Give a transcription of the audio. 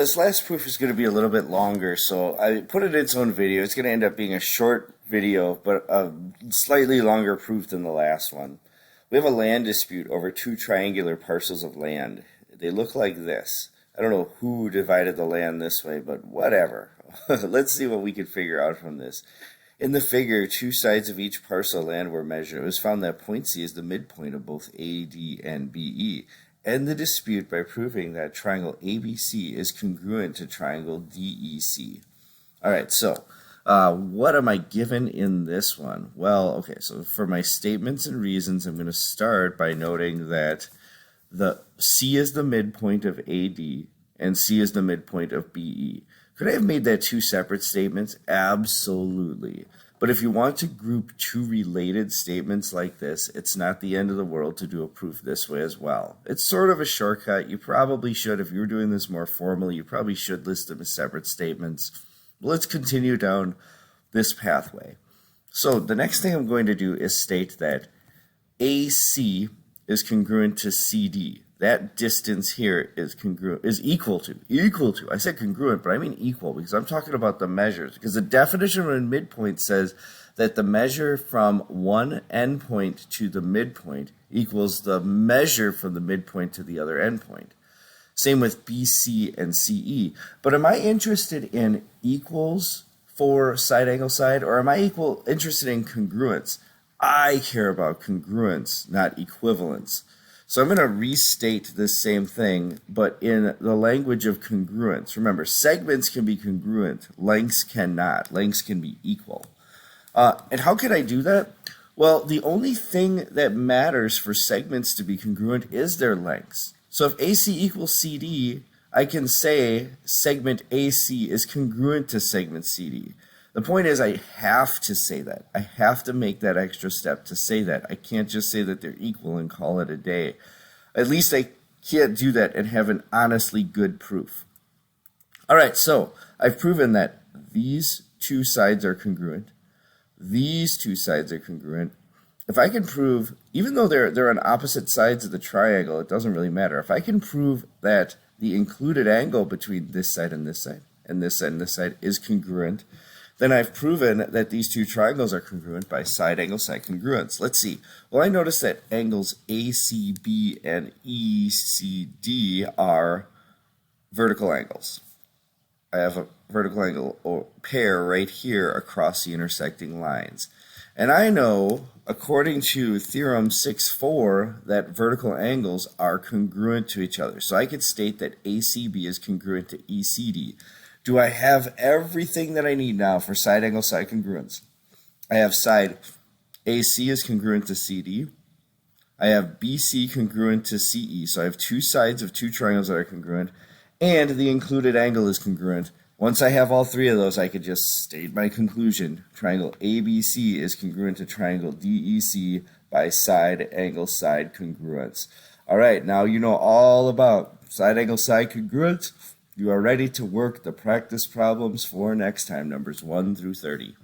This last proof is going to be a little bit longer, so I put it in its own video. It's going to end up being a short video, but a slightly longer proof than the last one. We have a land dispute over two triangular parcels of land. They look like this. I don't know who divided the land this way, but whatever. Let's see what we can figure out from this. In the figure, two sides of each parcel of land were measured. It was found that point C is the midpoint of both AD and BE. End the dispute by proving that triangle ABC is congruent to triangle DEC. All right, so what am I given in this one? Well, okay, so for my statements and reasons, I'm going to start by noting that the C is the midpoint of AD and C is the midpoint of BE. Could I have made that two separate statements? Absolutely. But if you want to group two related statements like this, it's not the end of the world to do a proof this way as well. It's sort of a shortcut. You probably should, if you were doing this more formally, you probably should list them as separate statements. Let's continue down this pathway. So the next thing I'm going to do is state that AC is congruent to CD. That distance here is equal to. I said congruent, but I mean equal because I'm talking about the measures. Because the definition of a midpoint says that the measure from one endpoint to the midpoint equals the measure from the midpoint to the other endpoint. Same with BC and CE. But am I interested in equals for side angle side, or am I interested in congruence? I care about congruence, not equivalence. So I'm going to restate this same thing, but in the language of congruence. Remember, segments can be congruent, lengths cannot. Lengths can be equal. And how can I do that? Well, the only thing that matters for segments to be congruent is their lengths. So if AC equals CD, I can say segment AC is congruent to segment CD. The point is I have to say that. I have to make that extra step to say that. I can't just say that they're equal and call it a day. At least I can't do that and have an honestly good proof. All right, so I've proven that these two sides are congruent. These two sides are congruent. If I can prove, even though they're on opposite sides of the triangle, it doesn't really matter. If I can prove that the included angle between this side and this side, and this side and this side is congruent, then I've proven that these two triangles are congruent by side angle side congruence. Let's see. Well, I notice that angles ACB and ECD are vertical angles. I have a vertical angle or pair right here across the intersecting lines. And I know, according to theorem 6.4, that vertical angles are congruent to each other. So I could state that ACB is congruent to ECD. Do I have everything that I need now for side angle side congruence? I have side AC is congruent to CD. I have BC congruent to CE. So I have two sides of two triangles that are congruent. And the included angle is congruent. Once I have all three of those, I could just state my conclusion. Triangle ABC is congruent to triangle DEC by side angle side congruence. All right, now you know all about side angle side congruence. You are ready to work the practice problems for next time, numbers 1 through 30.